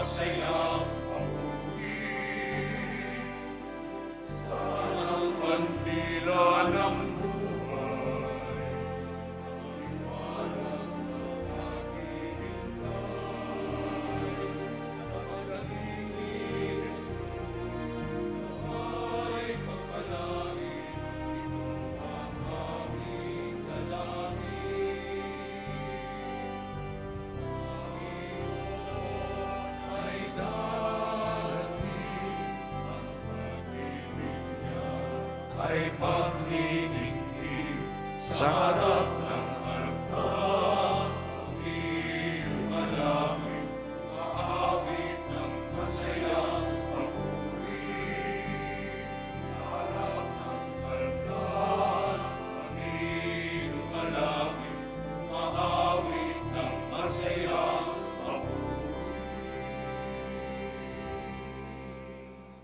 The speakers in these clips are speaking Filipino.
masayang pauwi. Sanang kandila ng buhay, maliwanag sa paghihintay. Sa pagdating ni Jesus, na may pagpalain, ito ang aming dalangin. Ay darating ang pag-ibig niya, ay paglilingkid sa harap ng altar. Ilumalangin, maawit ng masayang pag-uwi. Sa harap ng altar, ilumalangin, maawit ng masayang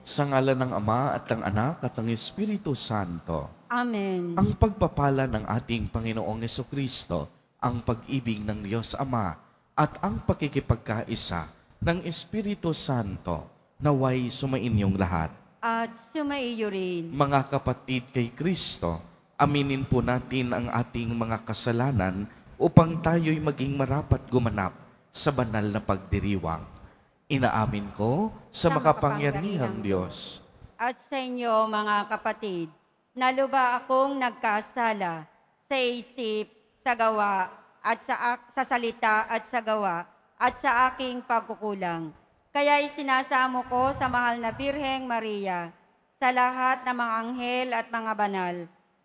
Sa ngalan ng Ama at ng Anak at ng Espiritu Santo. Amen. Ang pagpapala ng ating Panginoong Jesucristo, ang pag-ibig ng Diyos Ama, at ang pakikipagkaisa ng Espiritu Santo, naway sumainyong lahat. At sumaiyo rin. Mga kapatid kay Kristo, aminin po natin ang ating mga kasalanan upang tayo'y maging marapat gumanap sa banal na pagdiriwang. Inaamin ko sa makapangyarihang Diyos At sa inyo, mga kapatid, na luba akong nagkasala sa isip, sa gawa, at sa salita at sa gawa, at sa aking pagkukulang. Kaya isinasamo ko sa mahal na Birheng Maria, sa lahat ng mga anghel at mga banal,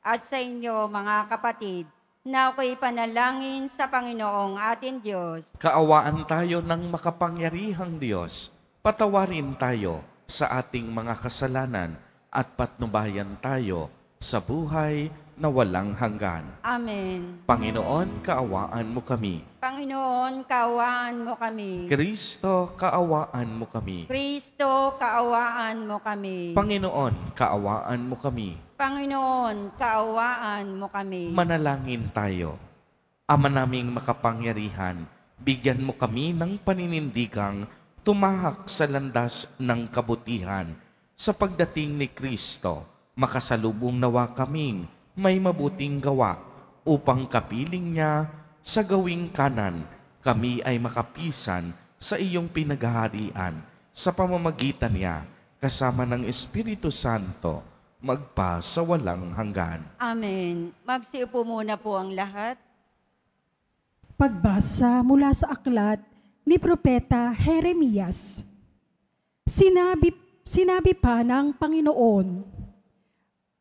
at sa inyo, mga kapatid, na ako'y panalangin sa Panginoong ating Diyos. Kaawaan tayo ng makapangyarihang Diyos. Patawarin tayo sa ating mga kasalanan at patnubayan tayo sa buhay na walang hanggan. Amen. Panginoon, kaawaan mo kami. Panginoon, kaawaan mo kami. Kristo, kaawaan mo kami. Kristo, kaawaan mo kami. Panginoon, kaawaan mo kami. Panginoon, kaawaan mo kami. Manalangin tayo. Ama naming makapangyarihan, bigyan mo kami ng paninindigang tumahak sa landas ng kabutihan. Sa pagdating ni Kristo, makasalubong nawa kaming may mabuting gawa upang kapiling niya sa gawing kanan, kami ay makapisan sa iyong pinaghaharian sa pamamagitan niya kasama ng Espiritu Santo magpa sa walang hanggan. Amen. Magsiupo muna po ang lahat. Pagbasa mula sa aklat ni Propeta Jeremias. Sinabi pa ng Panginoon,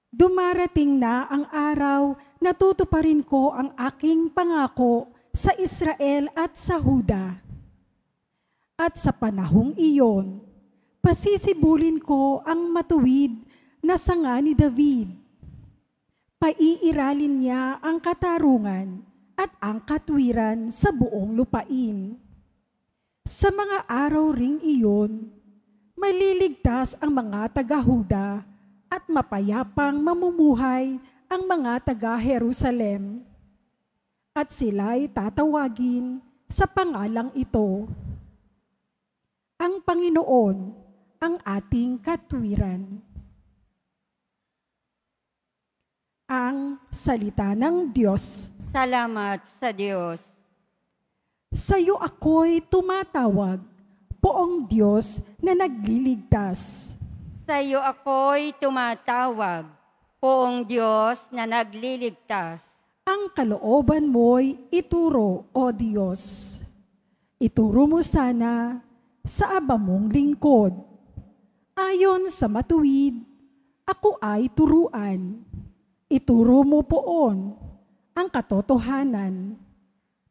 dumarating na ang araw na tutuparin ko ang aking pangako sa Israel at sa Huda. At sa panahong iyon, pasisibulin ko ang matuwid na sanga ni David. Paiiralin niya ang katarungan at ang katwiran sa buong lupain. Sa mga araw ring iyon, maliligtas ang mga taga-Huda at mapayapang mamumuhay ang mga taga-Jerusalem. At sila'y tatawagin sa pangalang ito, ang Panginoon, ang ating katwiran. Ang salita ng Diyos. Salamat sa Diyos. Sa iyo ako'y tumatawag, poong Diyos na nagliligtas. Sa iyo ako'y tumatawag, poong Diyos na nagliligtas. Ang kalooban mo'y ituro, O Diyos. Ituro mo sana sa aba mong lingkod. Ayon sa matuwid, ako ay turuan. Ituro mo poon ang katotohanan,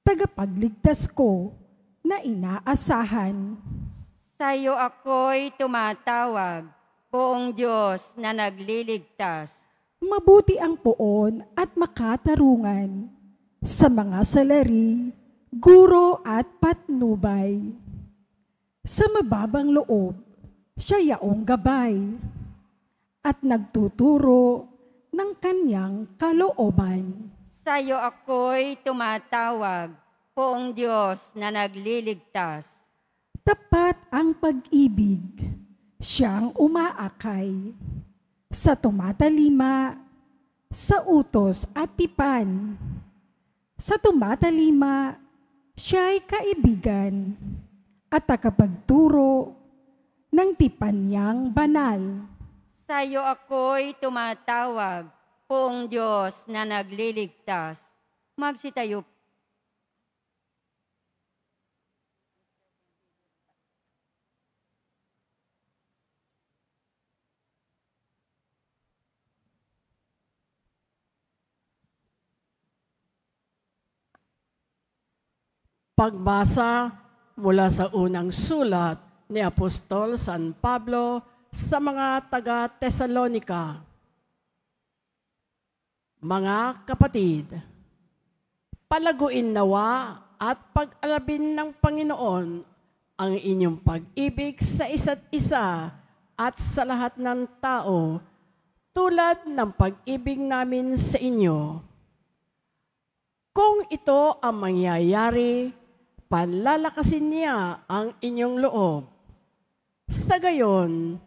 tagapagligtas ko na inaasahan. Sa iyo ako'y tumatawag, poong Diyos na nagliligtas. Mabuti ang poon at makatarungan sa mga salari, guro at patnubay. Sa mababang loob, siya yaong gabay at nagtuturo ng kanyang kalooban. Sa iyo ako'y tumatawag, poong Diyos na nagliligtas. Tapat ang pag-ibig, siyang umaakay. Sa tumatalima, sa utos at tipan. Sa tumatalima, siya'y kaibigan at takapagturo ng tipan niyang banal. Sa iyo ako'y tumatawag, Poong Diyos na nagliligtas. Magsitayo. Pagbasa mula sa unang sulat ni Apostol San Pablo sa mga taga-Tesalonika. Mga kapatid, palaguin nawa at pag-alabin ng Panginoon ang inyong pag-ibig sa isa't isa at sa lahat ng tao tulad ng pag-ibig namin sa inyo. Kung ito ang mangyayari, palalakasin niya ang inyong loob. Sa gayon,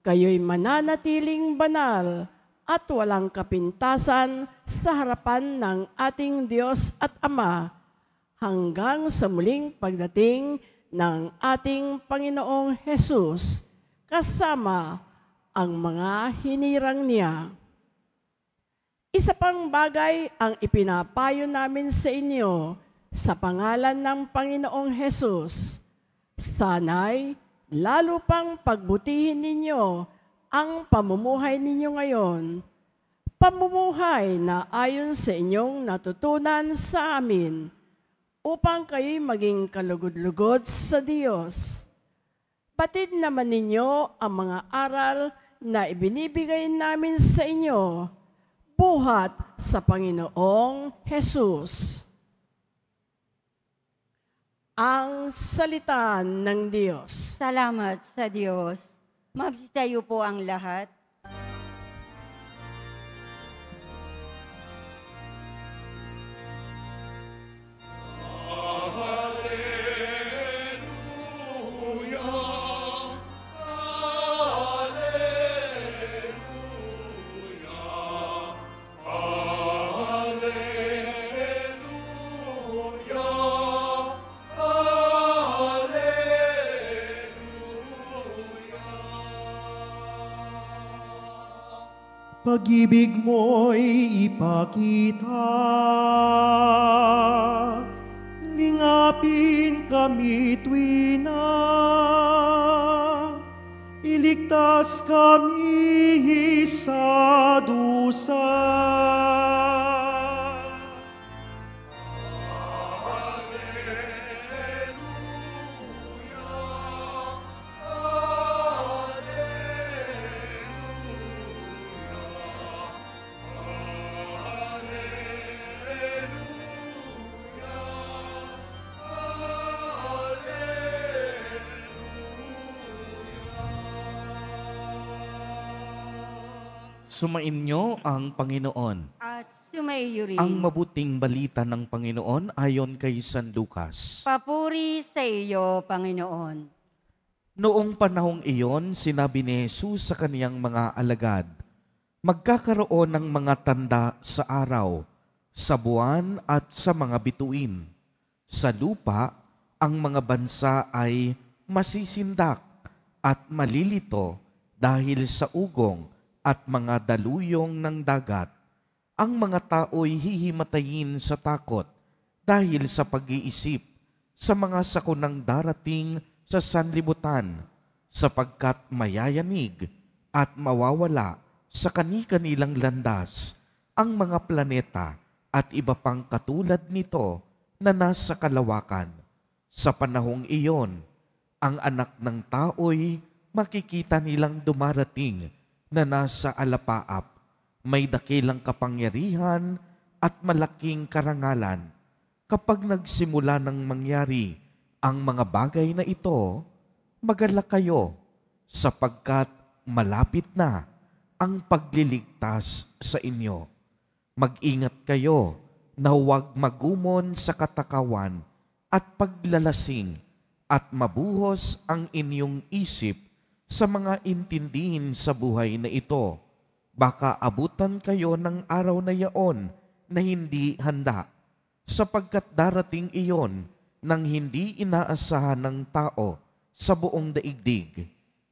kayo'y mananatiling banal at walang kapintasan sa harapan ng ating Diyos at Ama hanggang sa muling pagdating ng ating Panginoong Hesus kasama ang mga hinirang niya. Isa pang bagay ang ipinapayo namin sa inyo sa pangalan ng Panginoong Hesus. Sana'y lalo pang pagbutihin ninyo ang pamumuhay ninyo ngayon, pamumuhay na ayon sa inyong natutunan sa amin, upang kayo'y maging kalugod-lugod sa Diyos. Batid naman ninyo ang mga aral na ibinibigay namin sa inyo, buhat sa Panginoong Hesus. Ang salita ng Diyos. Salamat sa Diyos. Magsitayo po ang lahat. Pag-ibig mo'y ipakita, lingapin kami tuwina, iligtas kami sa dusa. Sumainyo ang Panginoon. At sumaiyo rin. Ang mabuting balita ng Panginoon ayon kay San Lucas. Papuri sa iyo, Panginoon. Noong panahong iyon, sinabi ni Jesus sa kaniyang mga alagad, magkakaroon ng mga tanda sa araw, sa buwan at sa mga bituin. Sa lupa, ang mga bansa ay masisindak at malilito dahil sa ugong at mga daluyong ng dagat. Ang mga tao'y hihimatayin sa takot dahil sa pag-iisip sa mga sakunang darating sa sanlibutan, sapagkat mayayanig at mawawala sa kani-kanilang landas ang mga planeta at iba pang katulad nito na nasa kalawakan. Sa panahong iyon, ang anak ng tao'y makikita nilang dumarating na nasa alapaap, may dakilang kapangyarihan at malaking karangalan. Kapag nagsimula ng mangyari ang mga bagay na ito, magalak kayo sapagkat malapit na ang pagliligtas sa inyo. Mag-ingat kayo na huwag magumon sa katakawan at paglalasing at mabuhos ang inyong isip sa mga intindihin sa buhay na ito. Baka abutan kayo ng araw na yaon na hindi handa, sapagkat darating iyon nang hindi inaasahan ng tao sa buong daigdig.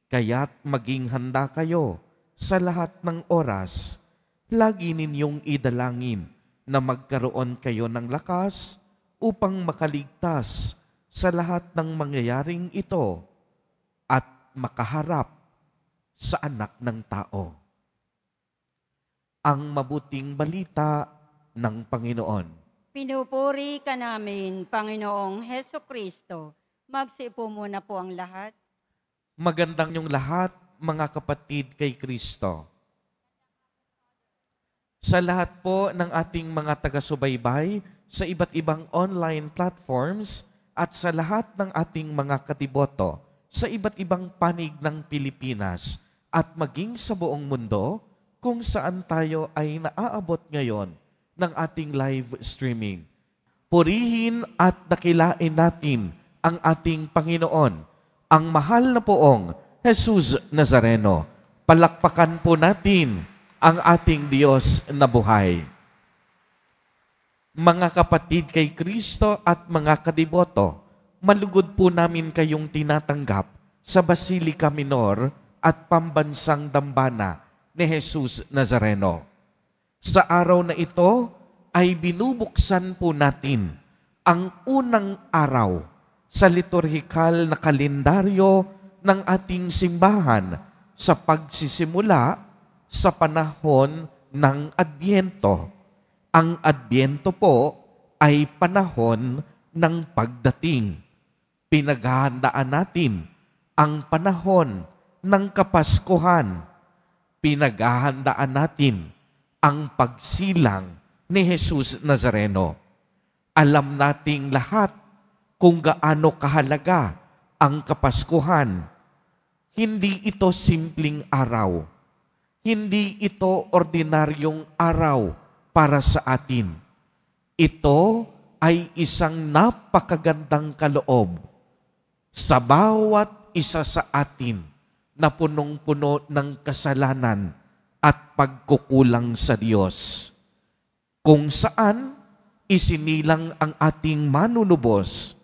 Kaya't maging handa kayo sa lahat ng oras. Lagi ninyong idalangin na magkaroon kayo ng lakas upang makaligtas sa lahat ng mangyayaring ito at makaharap sa anak ng tao. Ang mabuting balita ng Panginoon. Pinupuri ka namin, Panginoong Heso Kristo. Magsipo muna po ang lahat. Magandang yung lahat, mga kapatid kay Kristo. Sa lahat po ng ating mga taga-subaybay sa iba't ibang online platforms at sa lahat ng ating mga katiboto sa iba't ibang panig ng Pilipinas at maging sa buong mundo kung saan tayo ay naaabot ngayon ng ating live streaming. Purihin at dakilain natin ang ating Panginoon, ang mahal na poong Jesus Nazareno. Palakpakan po natin ang ating Diyos na buhay. Mga kapatid kay Kristo at mga kadiboto, malugod po namin kayong tinatanggap sa Basilica Minor at Pambansang Dambana ni Jesus Nazareno. Sa araw na ito ay binubuksan po natin ang unang araw sa liturhikal na kalendaryo ng ating simbahan sa pagsisimula sa panahon ng Adbyento. Ang Adbyento po ay panahon ng pagdating. Pinaghahandaan natin ang panahon ng Kapaskuhan. Pinaghahandaan natin ang pagsilang ni Jesus Nazareno. Alam nating lahat kung gaano kahalaga ang Kapaskuhan. Hindi ito simpleng araw. Hindi ito ordinaryong araw para sa atin. Ito ay isang napakagandang kaloob sa bawat isa sa atin na punong-puno ng kasalanan at pagkukulang sa Diyos. Kung saan isinilang ang ating manunubos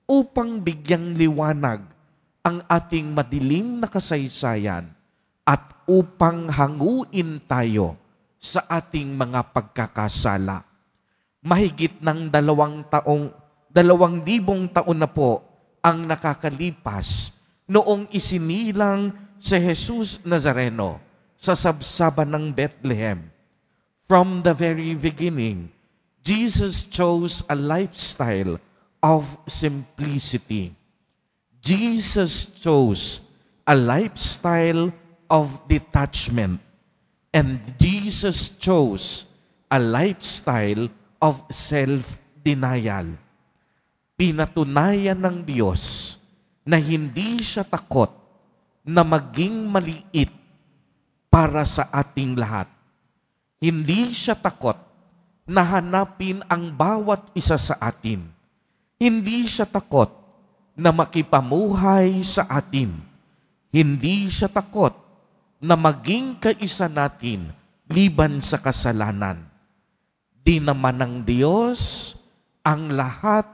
upang bigyang liwanag ang ating madilim na kasaysayan at upang hanguin tayo sa ating mga pagkakasala. Mahigit ng 2,000 taon na po ang nakakalipas noong isinilang si Jesus Nazareno sa sabsaban ng Bethlehem. From the very beginning, Jesus chose a lifestyle of simplicity. Jesus chose a lifestyle of detachment. And Jesus chose a lifestyle of self-denial. Pinatunayan ng Diyos na hindi siya takot na maging maliit para sa ating lahat. Hindi siya takot na hanapin ang bawat isa sa atin. Hindi siya takot na makipamuhay sa atin. Hindi siya takot na maging kaisa natin liban sa kasalanan. Di naman ng Diyos ang lahat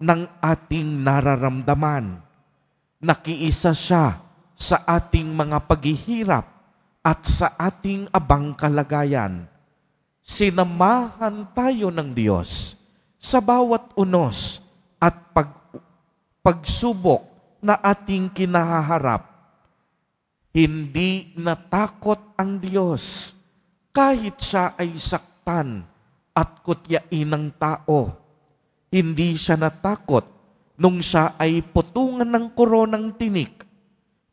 ng ating nararamdaman. Nakiisa siya sa ating mga paghihirap at sa ating abang kalagayan. Sinamahan tayo ng Diyos sa bawat unos at pagsubok na ating kinahaharap. Hindi natakot ang Diyos kahit siya ay saktan at kutyain ng tao. Hindi siya natakot nung siya ay putungan ng koronang tinik,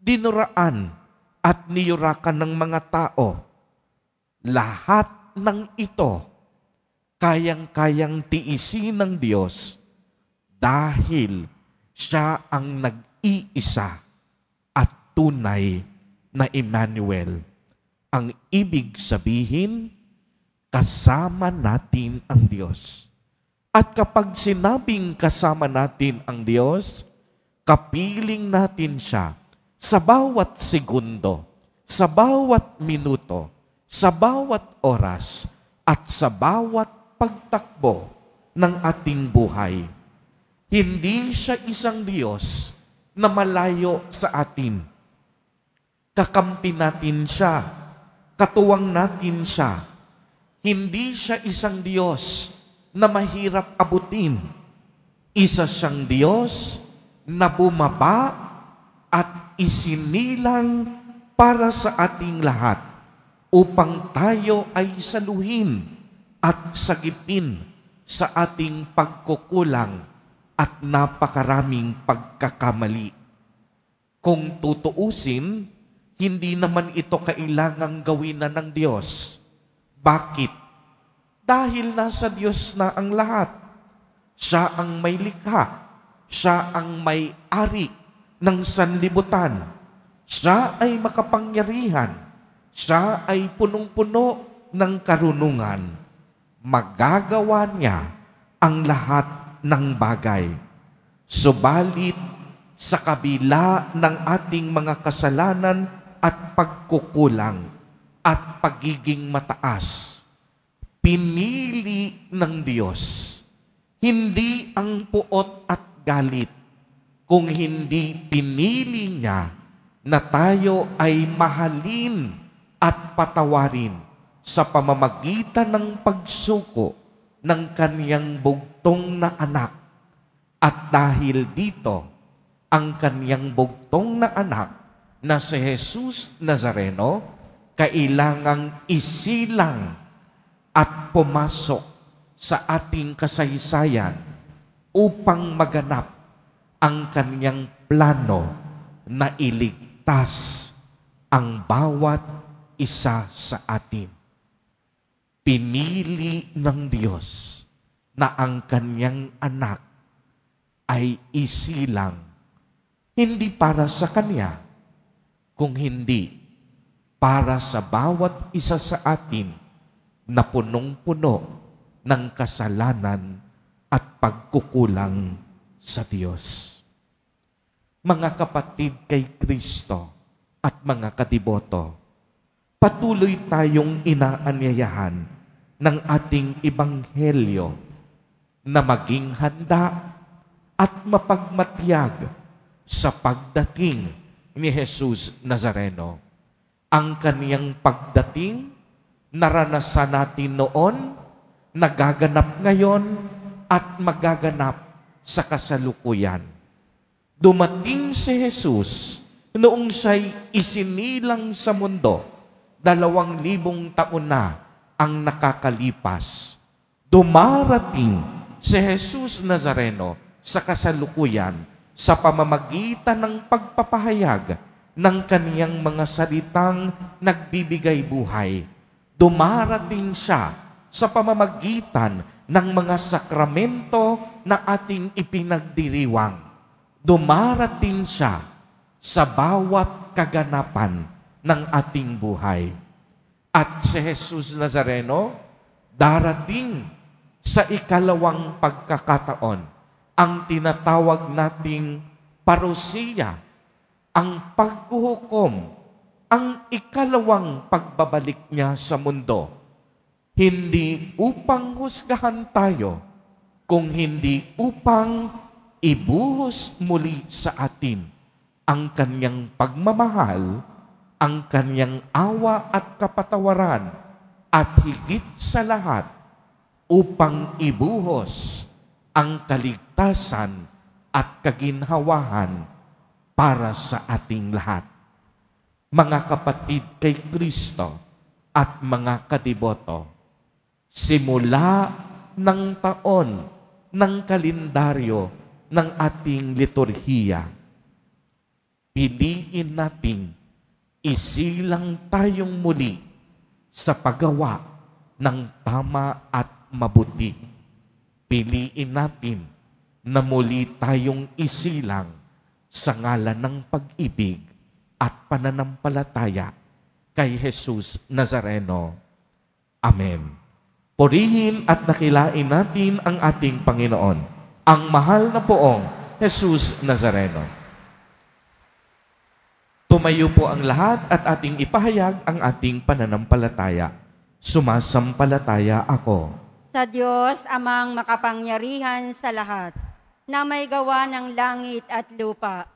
dinuraan at niyurakan ng mga tao. Lahat ng ito kayang-kayang tiisin ng Diyos dahil siya ang nag-iisa at tunay na Emmanuel. Ang ibig sabihin, kasama natin ang Diyos. At kapag sinabing kasama natin ang Diyos, kapiling natin siya sa bawat segundo, sa bawat minuto, sa bawat oras, at sa bawat pagtakbo ng ating buhay. Hindi siya isang Diyos na malayo sa atin. Kakampi natin siya, katuwang natin siya. Hindi siya isang Diyos na mahirap abutin. Isa siyang Diyos na bumaba at isinilang para sa ating lahat upang tayo ay saluhin at sagipin sa ating pagkukulang at napakaraming pagkakamali. Kung tutuusin, hindi naman ito kailangang gawin na ng Diyos. Bakit? Dahil nasa Diyos na ang lahat. Siya ang may likha. Siya ang may-ari ng sanlibutan. Siya ay makapangyarihan. Siya ay punong-puno ng karunungan. Magagawa niya ang lahat ng bagay. Subalit, sa kabila ng ating mga kasalanan at pagkukulang at pagiging mataas, pinili ng Diyos hindi ang puot at galit, kung hindi pinili niya na tayo ay mahalin at patawarin sa pamamagitan ng pagsuko ng kaniyang bugtong na anak. At dahil dito, ang kaniyang bugtong na anak na si Jesus Nazareno, kailangang isilang at pumasok sa ating kasaysayan upang maganap ang kaniyang plano na iligtas ang bawat isa sa atin. Pinili ng Diyos na ang kaniyang anak ay isilang hindi para sa kanya, kung hindi para sa bawat isa sa atin na punong-puno ng kasalanan at pagkukulang sa Diyos. Mga kapatid kay Kristo at mga kadiboto, patuloy tayong inaanyayahan ng ating ebanghelyo na maging handa at mapagmatiyag sa pagdating ni Jesus Nazareno. Ang kaniyang pagdating, naranasan natin noon, nagaganap ngayon, at magaganap sa kasalukuyan. Dumating si Jesus noong siya'y isinilang sa mundo, 2,000 taon na ang nakakalipas. Dumarating si Jesus Nazareno sa kasalukuyan sa pamamagitan ng pagpapahayag ng kaniyang mga salitang nagbibigay buhay. Dumarating siya sa pamamagitan ng mga sakramento na ating ipinagdiriwang. Dumarating siya sa bawat kaganapan ng ating buhay. At si Jesus Nazareno, darating sa ikalawang pagkakataon, ang tinatawag nating parusiya, ang paghuhukom, ang ikalawang pagbabalik niya sa mundo. Hindi upang husgahan tayo, kung hindi upang ibuhos muli sa atin ang kaniyang pagmamahal, ang kaniyang awa at kapatawaran, at higit sa lahat, upang ibuhos ang kaligtasan at kaginhawahan para sa ating lahat. Mga kapatid kay Kristo at mga kadiboto, simula ng taon ng kalendaryo ng ating liturhiya, piliin nating isilang tayong muli sa paggawa ng tama at mabuti. Piliin natin na muli tayong isilang sa ngalan ng pag-ibig at pananampalataya kay Jesus Nazareno. Amen. Purihin at dakilain natin ang ating Panginoon, ang mahal na poong Jesus Nazareno. Tumayo po ang lahat at ating ipahayag ang ating pananampalataya. Sumasampalataya ako Sa Diyos, amang makapangyarihan sa lahat, na may gawa ng langit at lupa.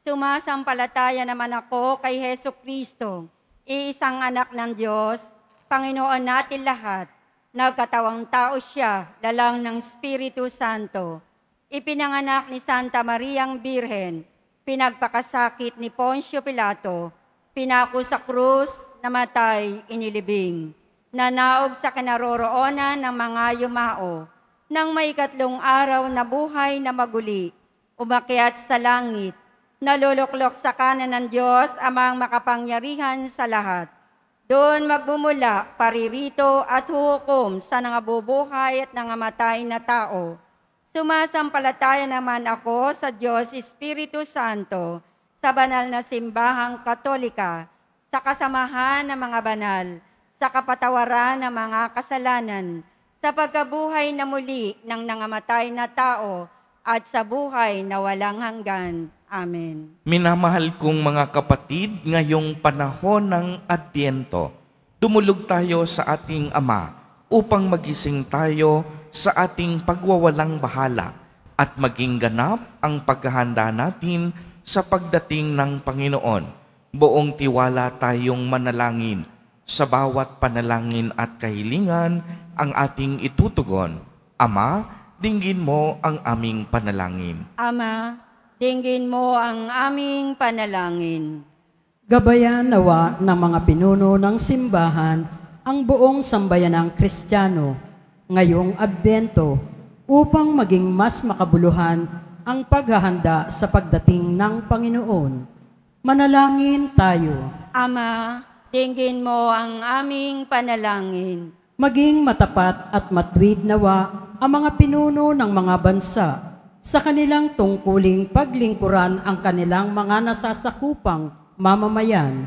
Sumasampalataya naman ako kay Heso Kristo, iisang anak ng Diyos, Panginoon natin lahat. Nagkatawang tao siya, lalang ng Espiritu Santo. Ipinanganak ni Santa Mariang Birhen, pinagpakasakit ni Poncio Pilato, pinako sa krus, namatay, inilibing. Nanaog sa kinaroroonan ng mga yumao, nang may 3 araw na buhay na maguli, umakyat sa langit, naluluklok sa kanan ng Diyos amang makapangyarihan sa lahat. Doon magbumula, paririto at huhukom sa nangabubuhay at nangamatay na tao. Sumasampalataya naman ako sa Diyos Espiritu Santo, sa banal na simbahang Katolika, sa kasamahan ng mga banal, sa kapatawaran ng mga kasalanan, sa pagkabuhay na muli ng nangamatay na tao, at sa buhay na walang hanggan. Amen. Minamahal kong mga kapatid, ngayong panahon ng Adbyento, dumulog tayo sa ating Ama upang magising tayo sa ating pagwawalang bahala at maging ganap ang paghahanda natin sa pagdating ng Panginoon. Buong tiwala tayong manalangin. Sa bawat panalangin at kahilingan ang ating itutugon. Ama, dinggin mo ang aming panalangin. Ama, dinggin mo ang aming panalangin. Gabayan nawa ng mga pinuno ng simbahan ang buong sambayanang Kristiyano ngayong Adbyento upang maging mas makabuluhan ang paghahanda sa pagdating ng Panginoon. Manalangin tayo. Ama, dinggin mo ang aming panalangin. Maging matapat at matuwid nawa ang mga pinuno ng mga bansa sa kanilang tungkuling paglingkuran ang kanilang mga nasasakupang mamamayan.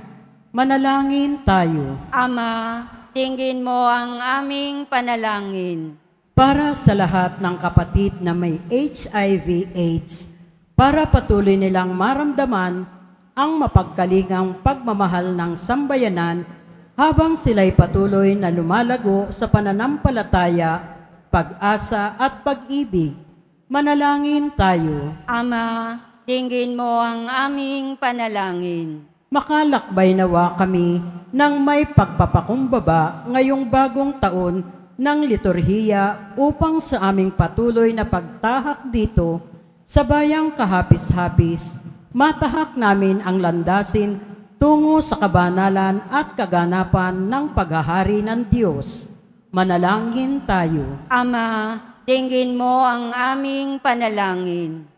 Manalangin tayo. Ama, dinggin mo ang aming panalangin. Para sa lahat ng kapatid na may HIV/AIDS, para patuloy nilang maramdaman ang mapagkalingang pagmamahal ng sambayanan habang sila'y patuloy na lumalago sa pananampalataya, pag-asa at pag-ibig. Manalangin tayo. Ama, dinggin mo ang aming panalangin. Makalakbay nawa kami ng may pagpapakumbaba ngayong bagong taon ng liturhiya upang sa aming patuloy na pagtahak dito sa bayang kahapis-hapis, matahak namin ang landasin tungo sa kabanalan at kaganapan ng paghahari ng Diyos. Manalangin tayo. Ama, dinggin mo ang aming panalangin.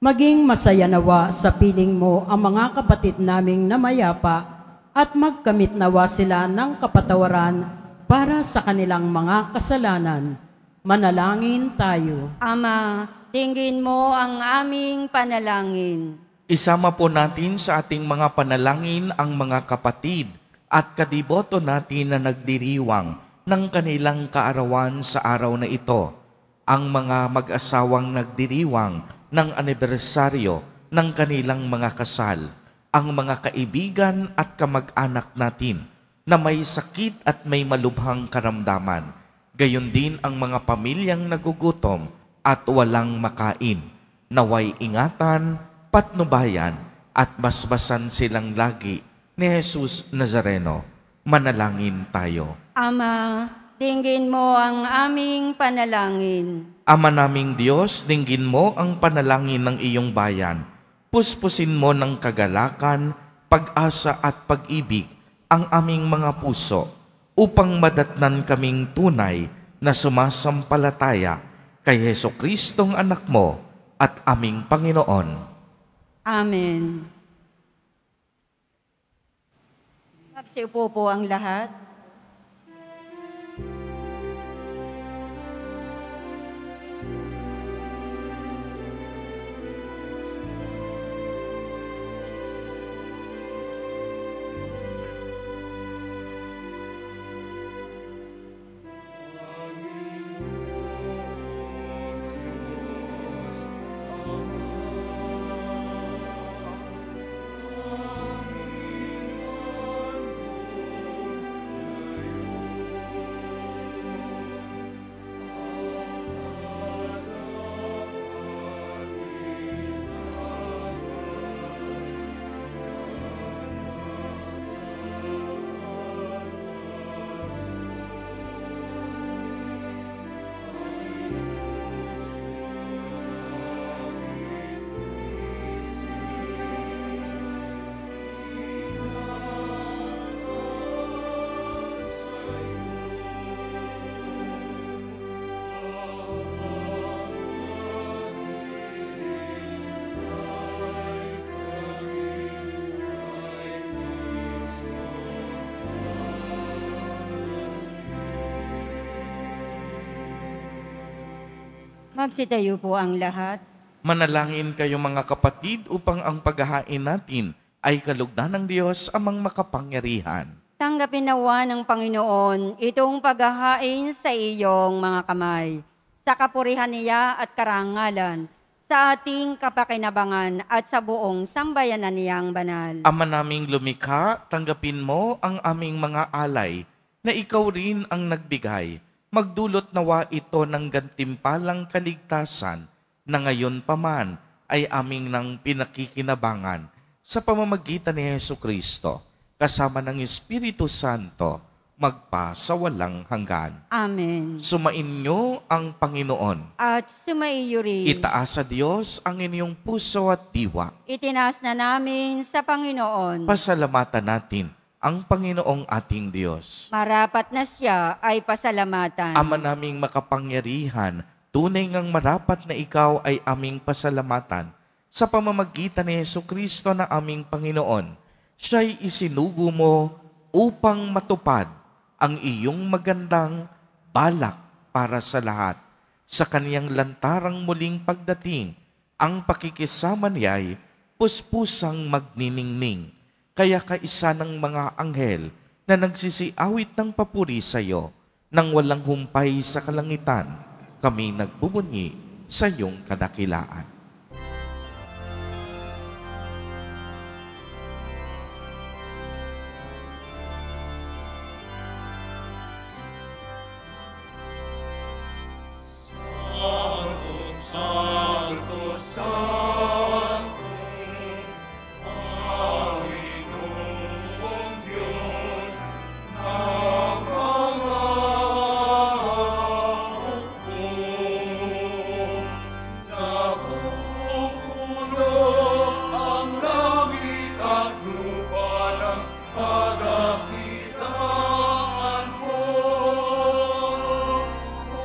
Maging masaya nawa sa piling mo ang mga kapatid naming namayapa at magkamit nawa sila ng kapatawaran para sa kanilang mga kasalanan. Manalangin tayo. Ama, dinggin mo ang aming panalangin. Isama po natin sa ating mga panalangin ang mga kapatid at kadiboto natin na nagdiriwang ng kanilang kaarawan sa araw na ito. Ang mga mag-asawang nagdiriwang ng anibersaryo ng kanilang mga kasal, ang mga kaibigan at kamag-anak natin na may sakit at may malubhang karamdaman, gayon din ang mga pamilyang nagugutom at walang makain, naway ingatan, patnubayan at basbasan silang lagi ni Jesus Nazareno. Manalangin tayo. Ama, dinggin mo ang aming panalangin. Ama naming Diyos, dinggin mo ang panalangin ng iyong bayan. Puspusin mo ng kagalakan, pag-asa at pag-ibig ang aming mga puso upang madatnan kaming tunay na sumasampalataya kay Heso Kristong anak mo at aming Panginoon. Amen. Magsiupo po ang lahat. Magsitayo po ang lahat. Manalangin kayo mga kapatid upang ang paghahain natin ay kalugdan ng Diyos amang makapangyarihan. Tanggapin nawa ng Panginoon itong paghahain sa iyong mga kamay, sa kapurihan niya at karangalan, sa ating kapakinabangan at sa buong sambayanan niyang banal. Ama naming lumikha, tanggapin mo ang aming mga alay na ikaw rin ang nagbigay. Magdulot nawa ito ng gantimpalang kaligtasan na ngayon pa man ay aming nang pinakikinabangan sa pamamagitan ni Jesucristo, kasama ng Espiritu Santo, magpa sa walang hanggan. Amen. Sumainyo ang Panginoon. At sumaiyo rin. Itaas sa Diyos ang inyong puso at diwa. Itinaas na namin sa Panginoon. Pasalamatan natin ang Panginoong ating Diyos. Marapat na siya ay pasalamatan. Ama naming makapangyarihan, tunay ngang marapat na ikaw ay aming pasalamatan sa pamamagitan ni Jesucristo na aming Panginoon. Siya'y isinugo mo upang matupad ang iyong magandang balak para sa lahat. Sa kaniyang lantarang muling pagdating, ang pakikisama niya'y puspusang magniningning. Kaya kaisa ng mga anghel na nagsisiawit ng papuri sa iyo, nang walang humpay sa kalangitan, kami nagbubunyi sa iyong kadakilaan. Santo, Santo, Panginoong Diyos ng mga hukbo. Nabubulo ang langit at lupa ng kadakilaan mo.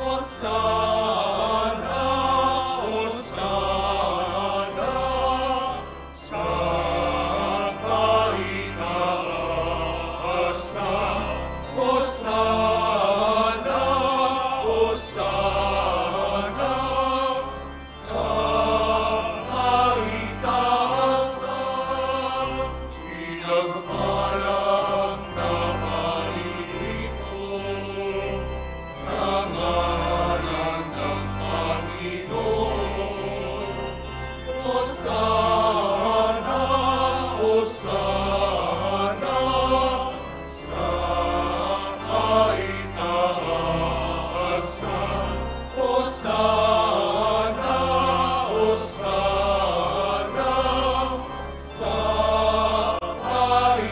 Hosana, Hosana, sa kaitaasan. Hosana, Hosana, sa kaitaasan. Pinagpalang naman ito sa ngalan ng Panginoon. Hosana, Hosana, sa kaitaasan. Hosana, Hosana, sa kaitaasan.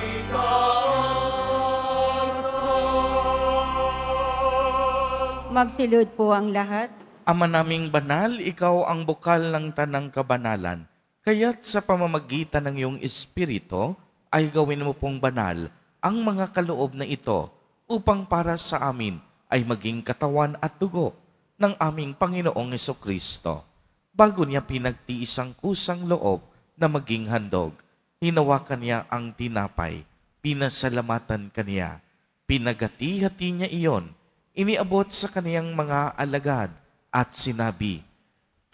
Magsilod po ang lahat. Ama naming banal, ikaw ang bukal ng tanang kabanalan. Kaya't sa pamamagitan ng iyong Espiritu, ay gawin mo pong banal ang mga kaloob na ito upang para sa amin ay maging katawan at dugo ng aming Panginoong Jesucristo. Bago niya pinagtiis ang kusang loob na maging handog, hinawakan niya ang tinapay, pinasalamatan kaniya, pinagati-hati niya iyon, iniabot sa kaniyang mga alagad at sinabi,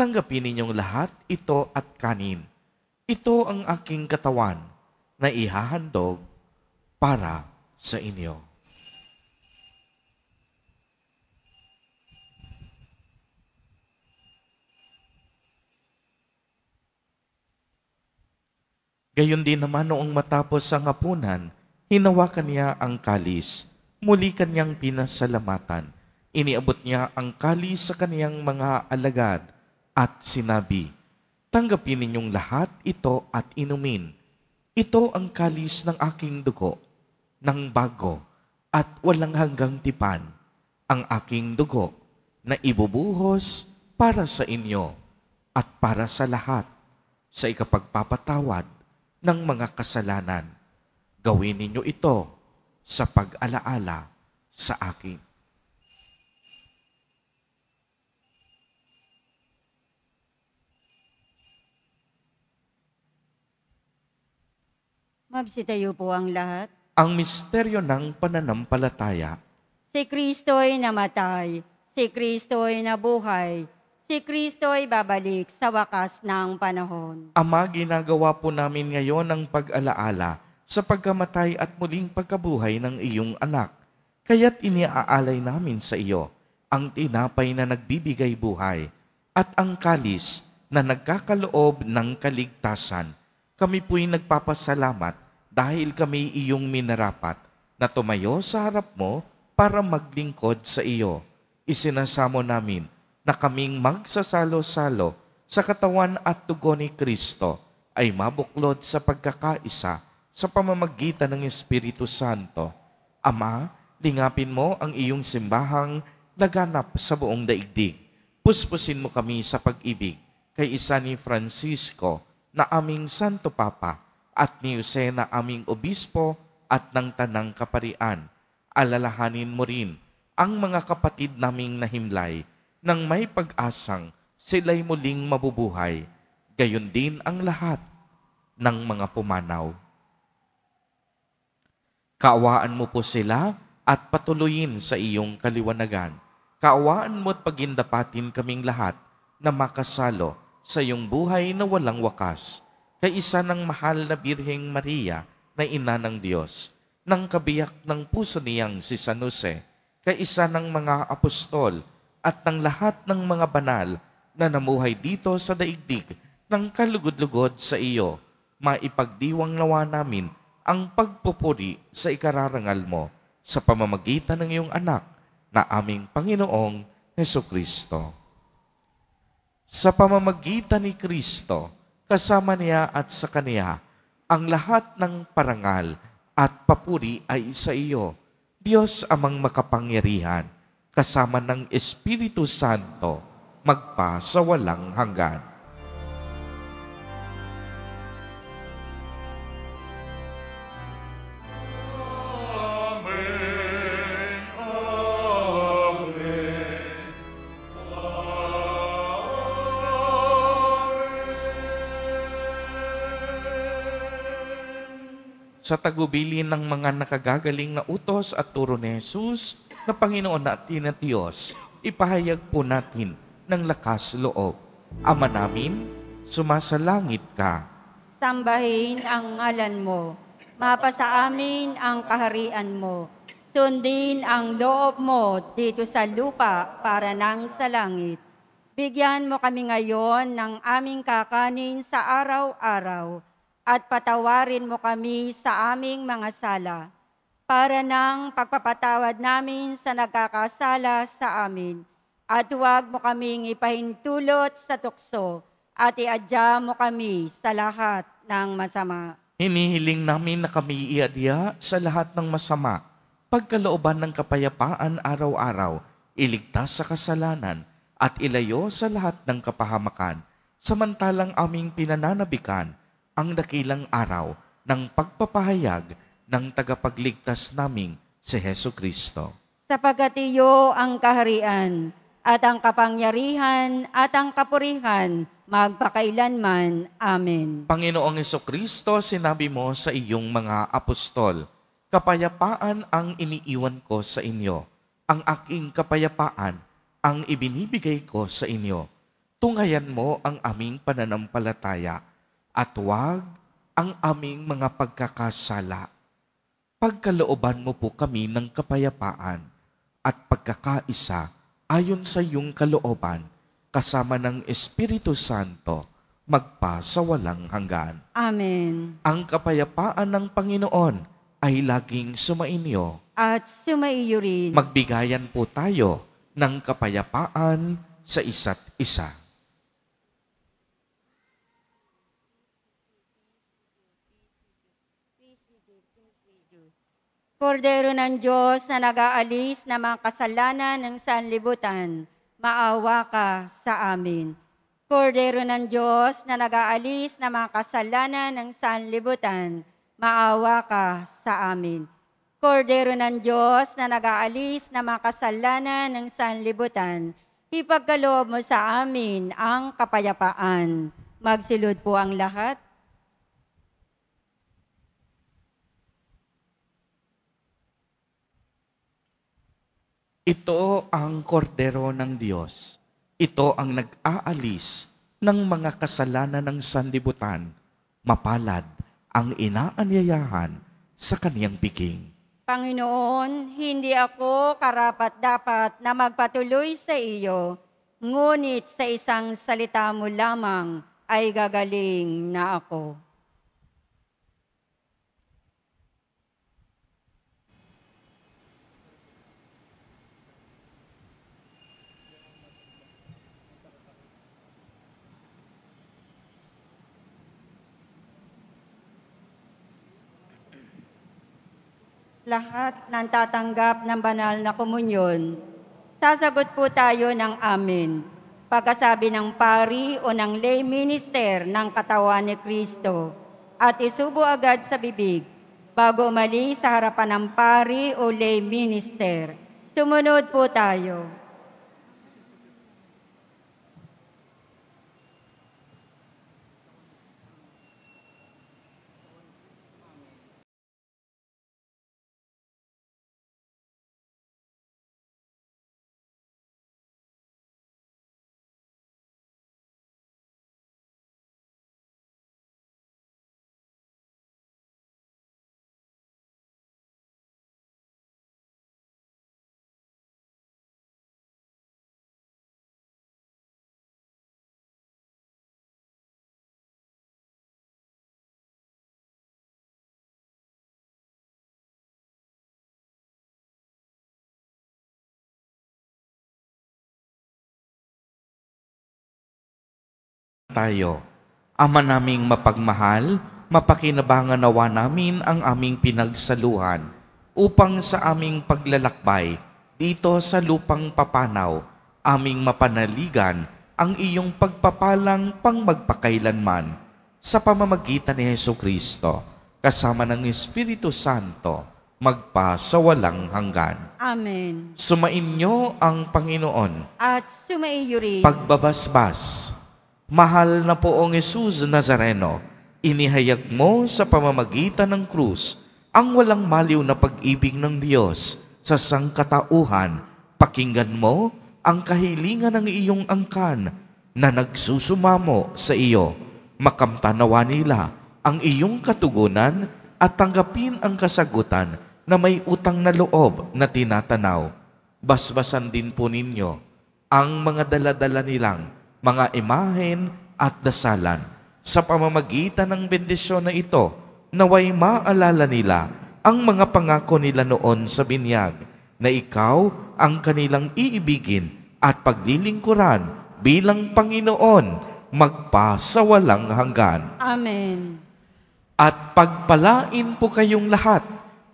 "Tanggapin ninyong lahat ito at kanin. Ito ang aking katawan na ihahandog para sa inyo." Gayon din naman noong matapos ang hapunan, hinawakan niya ang kalis, muli kanyang pinasalamatan. Iniabot niya ang kalis sa kaniyang mga alagad at sinabi, "Tanggapin ninyong lahat ito at inumin. Ito ang kalis ng aking dugo, ng bago at walang hanggang tipan, ang aking dugo na ibubuhos para sa inyo at para sa lahat sa ikapagpapatawad ng mga kasalanan. Gawin ninyo ito sa pag-alaala sa akin." Magsitayo po ang lahat. Ang misteryo ng pananampalataya. Si Kristo'y namatay, si Kristo'y nabuhay, Si Kristo ay babalik sa wakas ng panahon. Ama, ginagawa po namin ngayon ang pag-alaala sa pagkamatay at muling pagkabuhay ng iyong anak. Kaya't iniaalay namin sa iyo ang tinapay na nagbibigay buhay at ang kalis na nagkakaloob ng kaligtasan. Kami po'y nagpapasalamat dahil kami iyong minarapat na tumayo sa harap mo para maglingkod sa iyo. Isinasamo namin na kaming magsasalo-salo sa katawan at dugo ni Kristo ay mabuklod sa pagkakaisa sa pamamagitan ng Espiritu Santo. Ama, lingapin mo ang iyong simbahang laganap sa buong daigdig. Puspusin mo kami sa pag-ibig kay isa ni Francisco na aming Santo Papa at ni Jose na aming Obispo at ng Tanang Kaparian. Alalahanin mo rin ang mga kapatid naming nahimlay nang may pag-asang sila'y muling mabubuhay, gayon din ang lahat ng mga pumanaw. Kaawaan mo po sila at patuloyin sa iyong kaliwanagan. Kaawaan mo at pagindapatin kaming lahat na makasalo sa iyong buhay na walang wakas. Kay isa ng mahal na Birheng Maria na ina ng Diyos, ng kabiyak ng puso niyang si San Jose, kay isa ng mga apostol, at ng lahat ng mga banal na namuhay dito sa daigdig ng kalugod-lugod sa iyo, maipagdiwang nawa namin ang pagpupuri sa ikararangal mo sa pamamagitan ng iyong anak na aming Panginoong Hesukristo. Sa pamamagitan ni Kristo, kasama niya at sa Kaniya, ang lahat ng parangal at papuri ay sa iyo, Diyos amang makapangyarihan, kasama ng Espiritu Santo, magpa sa walang hanggan. Amen. Amen. Sa tagubilin ng mga nakagagaling na utos at turo ni Jesus na Panginoon natin at Diyos, ipahayag po natin ng lakas loob. Ama namin, sumasalangit ka. Sambahin ang ngalan mo. Mapasa amin ang kaharian mo. Sundin ang loob mo dito sa lupa para nang sa langit. Bigyan mo kami ngayon ng aming kakanin sa araw-araw at patawarin mo kami sa aming mga sala para nang pagpapatawad namin sa nagkakasala sa amin. At huwag mo kaming ipahintulot sa tukso at iadya mo kami sa lahat ng masama. Hinihiling namin na kami iadya sa lahat ng masama, pagkalooban ng kapayapaan araw-araw, iligtas sa kasalanan at ilayo sa lahat ng kapahamakan, samantalang aming pinananabikan ang dakilang araw ng pagpapahayag ng tagapagligtas naming si Hesu Kristo. Sapagkat iyo ang kaharian at ang kapangyarihan at ang kapurihan magpakailanman. Amen. Panginoong Hesukristo, sinabi mo sa iyong mga apostol, kapayapaan ang iniiwan ko sa inyo. Ang aking kapayapaan ang ibinibigay ko sa inyo. Tunghayan mo ang aming pananampalataya at huwag ang aming mga pagkakasala. Pagkalooban mo po kami ng kapayapaan at pagkakaisa ayon sa iyong kalooban, kasama ng Espiritu Santo, magpa sa walang hanggan. Amen. Ang kapayapaan ng Panginoon ay laging sumainyo. At sumaiyo rin. Magbigayan po tayo ng kapayapaan sa isa't isa. Kordero ng Diyos na nag-aalis ng mga kasalanan ng sanlibutan, maawa ka sa amin. Kordero ng Diyos na nag-aalis ng mga kasalanan ng sanlibutan, maawa ka sa amin. Kordero ng Diyos na nag-aalis ng mga kasalanan ng sanlibutan, ipagkaloob mo sa amin ang kapayapaan. Magsilod po ang lahat. Ito ang kordero ng Diyos. Ito ang nag-aalis ng mga kasalanan ng sanlibutan. Mapalad ang inaanyayahan sa kaniyang biging. Panginoon, hindi ako karapat-dapat na magpatuloy sa iyo, ngunit sa isang salita mo lamang ay gagaling na ako. Lahat ng tatanggap ng banal na komunyon, sasagot po tayo ng amen. Pagkasabi ng pari o ng lay minister ng katawan ni Kristo at isubo agad sa bibig bago umalis sa harapan ng pari o lay minister. Sumunod po tayo. Tayo, Ama naming mapagmahal, mapakinabangan nawa namin ang aming pinagsaluhan upang sa aming paglalakbay dito sa lupang papanaw, aming mapanaligan ang iyong pagpapalang pang magpakailanman sa pamamagitan ni Jesucristo, kasama ng Espiritu Santo, magpa sa walang hanggan. Amen. Sumainyo ang Panginoon. At sumaiyo rin. Pagbabasbas, mahal na poong Jesus Nazareno, inihayag mo sa pamamagitan ng krus ang walang maliw na pag-ibig ng Diyos sa sangkatauhan. Pakinggan mo ang kahilingan ng iyong angkan na nagsusumamo sa iyo. Makamtanawa nila ang iyong katugunan at tanggapin ang kasagutan na may utang na loob na tinatanaw. Basbasan din po ninyo ang mga daladala nilang mga imahen at dasalan. Sa pamamagitan ng bendisyon na ito, naway maalala nila ang mga pangako nila noon sa binyag, na ikaw ang kanilang iibigin at paglilingkuran bilang Panginoon, magpa sa walang hanggan. Amen. At pagpalain po kayong lahat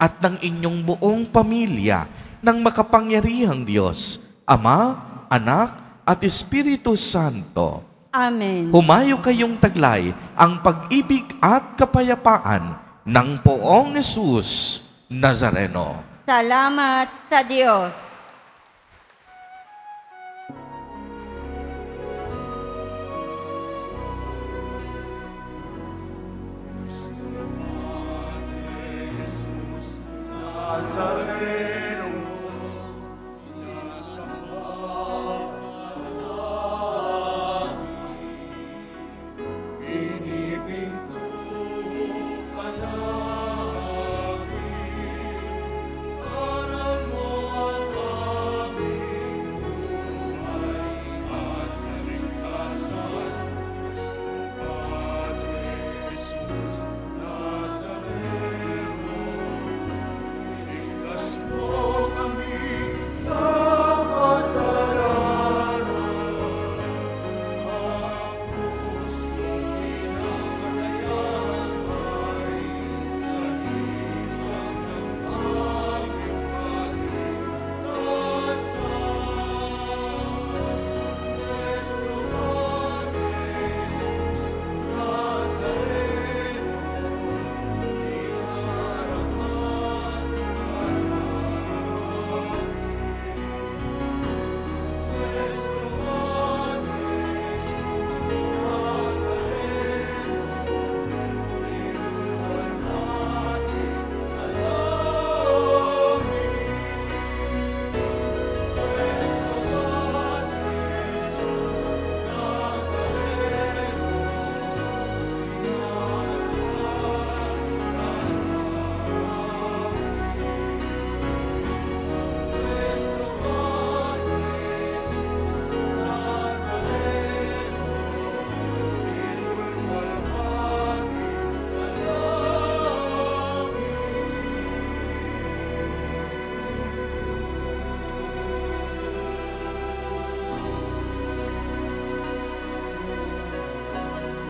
at ng inyong buong pamilya ng makapangyarihang Diyos, Ama, Anak, at Espiritu Santo. Amen. Humayo kayong taglay ang pag-ibig at kapayapaan ng poong Jesus Nazareno. Salamat sa Diyos. Nazareno.